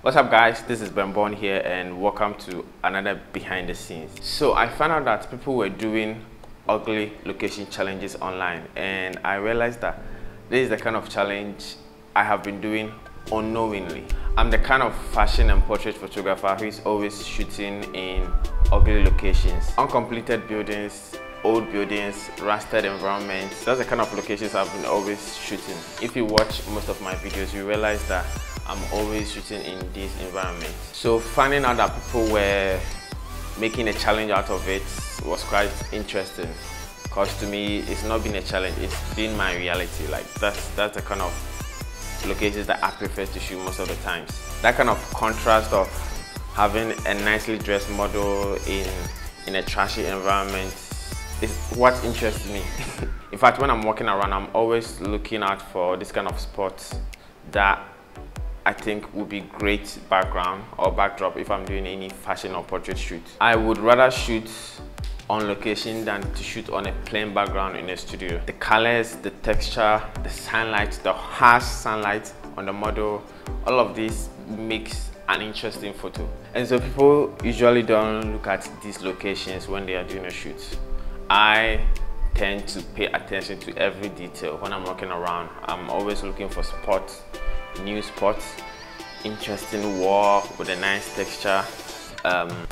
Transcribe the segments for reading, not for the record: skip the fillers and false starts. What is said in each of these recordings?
What's up guys, this is Ben Born here and welcome to another behind the scenes. So I found out that people were doing ugly location challenges online and I realized that this is the kind of challenge I have been doing unknowingly. I'm the kind of fashion and portrait photographer who is always shooting in ugly locations, uncompleted buildings, old buildings, rusted environments. That's the kind of locations I've been always shooting. If you watch most of my videos, you realize that I'm always shooting in these environments. So finding out that people were making a challenge out of it was quite interesting, because to me it's not been a challenge, it's been my reality. Like that's the kind of locations that I prefer to shoot most of the times. That kind of contrast of having a nicely dressed model in a trashy environment is what interests me. In fact, when I'm walking around, I'm always looking out for this kind of spots that I think would be great background or backdrop if I'm doing any fashion or portrait shoot. I would rather shoot on location than to shoot on a plain background in a studio. The colors, the texture, the sunlight, the harsh sunlight on the model, all of this makes an interesting photo. And so people usually don't look at these locations when they are doing a shoot. I tend to pay attention to every detail when I'm walking around. I'm always looking for spots, new spots, interesting wall with a nice texture,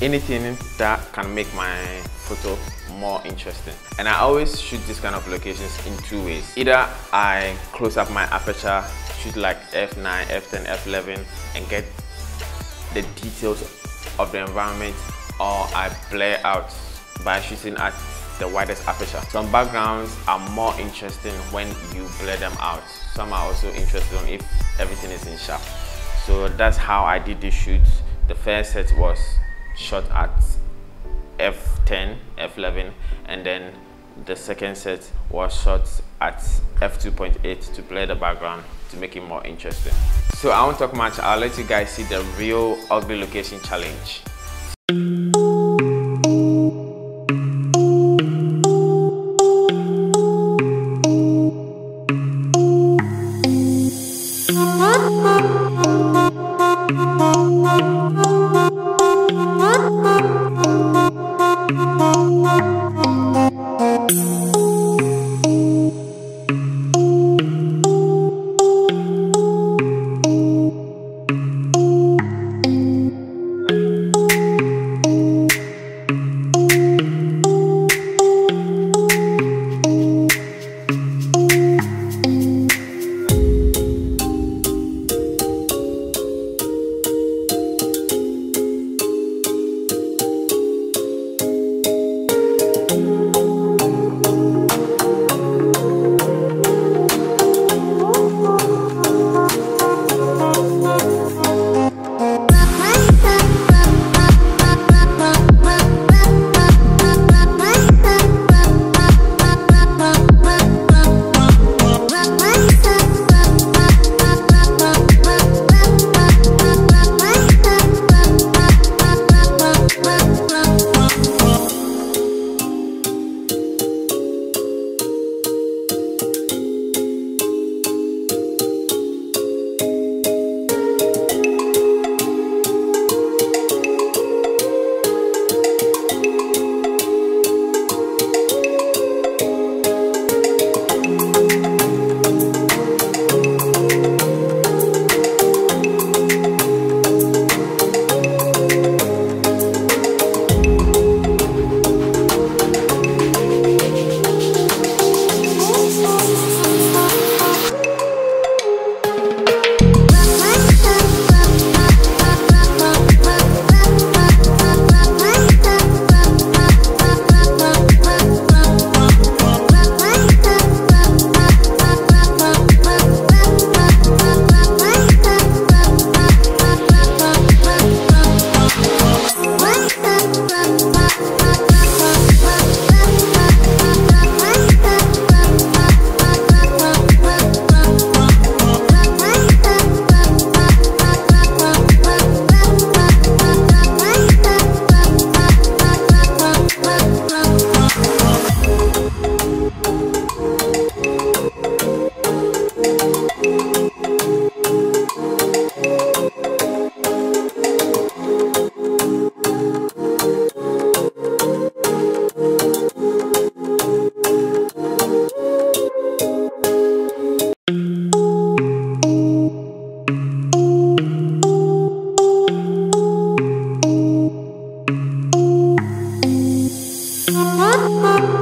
anything that can make my photo more interesting. And I always shoot this kind of locations in two ways. Either I close up my aperture, shoot like f9, f10, f11 and get the details of the environment, or I blur out by shooting at the widest aperture. Some backgrounds are more interesting when you blur them out. Some are also interesting if everything is in sharp. So that's how I did this shoot. The first set was shot at f10, f11, and then the second set was shot at f2.8 to blur the background to make it more interesting. So I won't talk much, I'll let you guys see the real ugly location challenge. What?